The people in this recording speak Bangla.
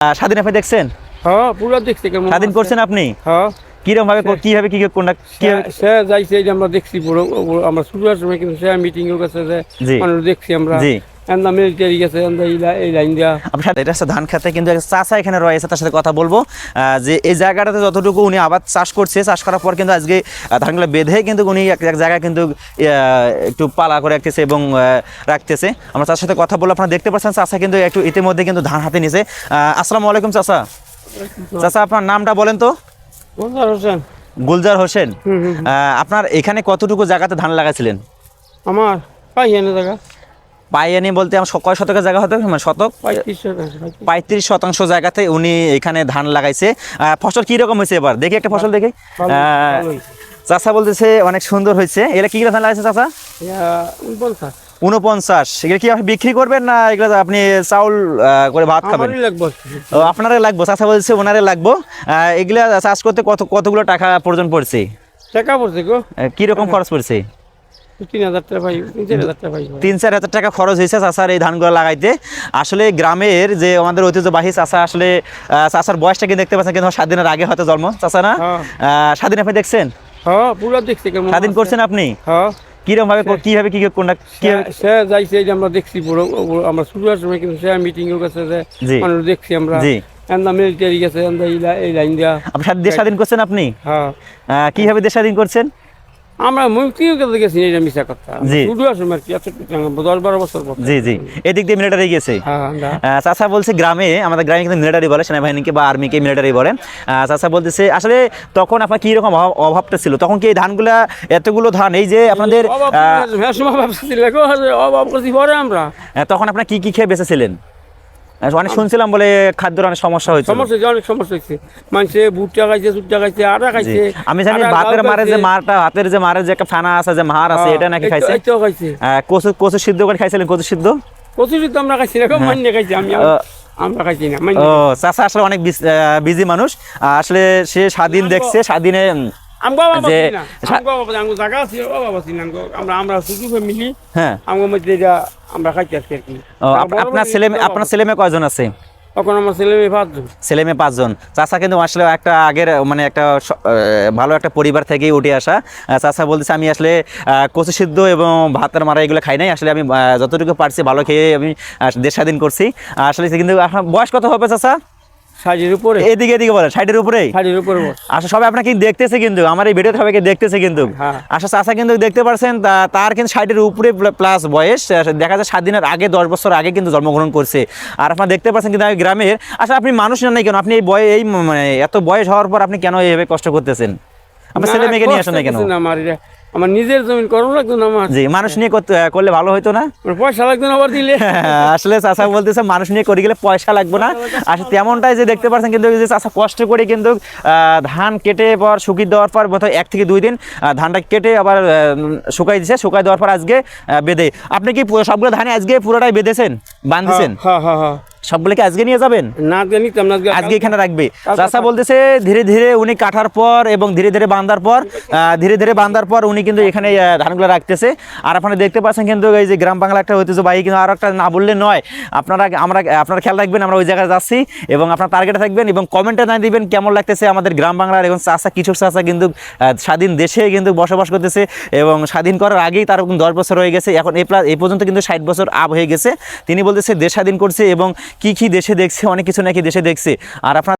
স্বাধীন আপনি দেখছেন? হ্যাঁ পুরো দেখছি কেমন স্বাধীন করছেন আপনি? হ্যাঁ কিরকম ভাবে কিভাবে কি কোনটা সে যাইছে এই যে আমরা দেখছি পুরো আমরা শুরু হওয়ার সময় কিন্তু সে মিটিং এর কাছে যে জি মানুষ দেখছি আমরা জি আমরা মিলিটারি গেছে আমরা এই লাইন দিয়া আপনার সাথে এটা হচ্ছে ধান খেতে কিন্তু এক চাচা এখানে রয়েছে, তার সাথে কথা বলবো যে এই জায়গাটাতে যতটুকু উনি আবার চাষ করছে, চাষ করার পর কিন্তু আজকে ধানগুলো বেঁধে কিন্তু উনি এক জায়গায় কিন্তু একটু পালা করে রাখতেছে এবং রাখতেছে। আমরা তার সাথে কথা বলবো। আপনারা দেখতে পাচ্ছেন চাচা কিন্তু একটু ইতিমধ্যে কিন্তু ধান হাতে নিছে। আসসালামু আলাইকুম চাচা। চাচা আপনার নামটা বলেন তো? গুলজার হোসেন। আপনার এখানে কতটুকু জায়গাতে ধান লাগাইছিলেন? আমার পাইয়ানে জায়গা পাইয়ানি বলতে আমার কয় শতকের জায়গা হতো, মানে শতক 35% জায়গাতে উনি এখানে ধান লাগাইছে। ফসল কি রকম হয়েছে এবার দেখি একটা ফসল দেখি। চাচা বলতেছে অনেক সুন্দর হয়েছে। এটা কি ধান লাগাইছে চাচা? 49। এগুলো কি আপনি বিক্রি করবেন না এগুলো আপনি চাউল করে ভাত খাবেন? আপনারা লাগবো। চাচা বলছে ওনারে লাগবো। এগুলা চাষ করতে কতগুলো টাকা প্রয়োজন পড়ছে? টাকা পড়ছে গো কিরকম খরচ পড়ছে? 3,000 টাকা ভাই, 3,000 টাকা ভাই, 3-4 হাজার টাকা খরচ হয়েছে চাচার এই ধানগুলো লাগাইতে। আসলে গ্রামের যে আমাদের ঐতিহ্যবাহী চাচা, আসলে চাচার বয়সটা কিন্তু দেখতে পাচ্ছেন কিন্তু স্বাধীনের আগে হয়তো জন্ম চাচা না? স্বাধীন আপনি দেখছেন? হ্যাঁ পুরো দেখছি কেমন স্বাধীন করছেন আপনি? হ্যাঁ কিরকম ভাবে কিভাবে কি কোনটা সে যাইছে এই যে আমরা দেখছি পুরো আমরা শুরু হওয়ার সময় কিন্তু সে মিটিং এর কাছে যে মানুষ দেখছি আমরা জি আমরা মিলিটারি গেছে আমরা এই লাইন দিয়া আপনি দেশ স্বাধীন করছেন আপনি? হ্যাঁ কিভাবে দেশ স্বাধীন করছেন? আমরা মুক্তির কাছে গেছি, এটা মিশা কথা। জি শুরু হওয়ার সময় কি 10-12 বছর পর। জি জি এদিক দিয়ে মিলিটারি গেছে। চাচা বলছে গ্রামে, আমাদের গ্রামে কিন্তু মিলিটারি বলে, সেনাবাহিনীকে বা আর্মিকে মিলিটারি বলে। চাচা বলতেছে আসলে তখন আপনার কি রকম অভাবটা ছিল? তখন কি এই ধানগুলা, এতগুলো ধান এই যে আপনাদের আমরা তখন আপনার কি কি খেয়ে বেঁচেছিলেন? অনেক শুনছিলাম বলে খাদ্যের অনেক সমস্যা হয়েছে। অনেক সমস্যা হয়েছে, মানুষে ভুট্টা খাইছে, চুট্টা খাইছে, আটা খাইছে। আমি জানি ভাতের মারে যে মারটা, হাতের যে মারের যে একটা ফানা আছে, যে মার আছে, এটা নাকি খাইছে? কচু সিদ্ধ করে খাইছিলেন? কচু সিদ্ধ আমরা খাইছি না, মান্য খাইছি আমরা খাইছি না। ও চাচা আসলে অনেক বিজি মানুষ। আসলে সে স্বাধীন দেখছে, স্বাধীনে আমরা খাইছি আর কি। আপনার ছেলে মেয়ে কয়জন আছে? এখন আমার ছেলে মেয়ে 5 জন। ছেলে মেয়ে 5 জন। চাচা কিন্তু আসলে একটা আগের মানে একটা ভালো একটা পরিবার থেকেই উঠে আসা। চাচা বলতেছে আমি আসলে কচু সিদ্ধ এবং ভাতের মারা এগুলো খাই নাই, আসলে আমি যতটুকু পারছি ভালো খেয়ে আমি দেশ স্বাধীন করছি। আসলে কিন্তু আপনার বয়স কত হবে চাচা? 60-এর উপরে। এদিকে বলেন 60-এর উপরে। আসলে সবাই আপনাকে দেখতেছে, কিন্তু আমার এই ভিডিওতে সবাইকে দেখতেছে কিন্তু। আসলে চাচা কিন্তু দেখতে পারছেন তার কিন্তু 60-এর উপরে প্লাস বয়স। দেখা যায় স্বাধীনের আগে 10 বছর আগে কিন্তু জন্মগ্রহণ করছে। আর আপনারা দেখতে পাচ্ছেন কিন্তু গ্রামের। আসলে আপনি মানুষ নাই কেন? আপনি এই মানে এত বয়স হওয়ার পর আপনি কেন এইভাবে কষ্ট করতেছেন? আপনার ছেলে মেয়েকে নিয়ে আসেন না কেন? আমার নিজের জমি করুন লাগতো না আমার। জি মানুষ নিয়ে করলে ভালো হইতো না? পয়সা লাগতো না আবার দিলে। আসলে চাচা বলতেছে মানুষ নিয়ে করে গেলে পয়সা লাগবে না। আসলে তেমনটাই যে দেখতে পাচ্ছেন কিন্তু যে চাচা কষ্ট করে কিন্তু ধান কেটে পর শুকিয়ে দেওয়ার পর বোধহয় 1 থেকে 2 দিন ধানটা কেটে আবার শুকাই দিছে। শুকাই দেওয়ার পর আজকে বেঁধে। আপনি কি সবগুলো ধানে আজকে পুরোটাই বেঁধেছেন, বাঁধছেন? হ্যাঁ সবগুলো কি আজকে নিয়ে যাবেন? না নিতাম না, আজকে এখানে রাখবে। চাচা বলতেছে ধীরে ধীরে উনি কাটার পর এবং ধীরে ধীরে বাঁধার পর উনি কিন্তু এখানে ধানগুলো রাখতেছে। আর আপনারা দেখতে পাচ্ছেন কিন্তু এই যে গ্রাম বাংলা একটা ঐতিহ্যবাহী, কিন্তু আর একটা না বললে নয়। আপনারা খেয়াল রাখবেন, আমরা ওই জায়গায় যাচ্ছি এবং আপনার টার্গেটে থাকবেন এবং কমেন্টে জানিয়ে দিবেন কেমন লাগতেছে আমাদের গ্রাম বাংলার। এবং চাচা কৃষক চাচা কিন্তু স্বাধীন দেশে কিন্তু বসবাস করতেছে এবং স্বাধীন করার আগেই তার 10 বছর হয়ে গেছে। এখন এই পর্যন্ত কিন্তু 60 বছর আপ হয়ে গেছে। তিনি বলতেছে দেশ স্বাধীন করছে এবং কি দেশে দেখছে, অনেক কিছু নাকি দেশে দেখছে। আর আপনার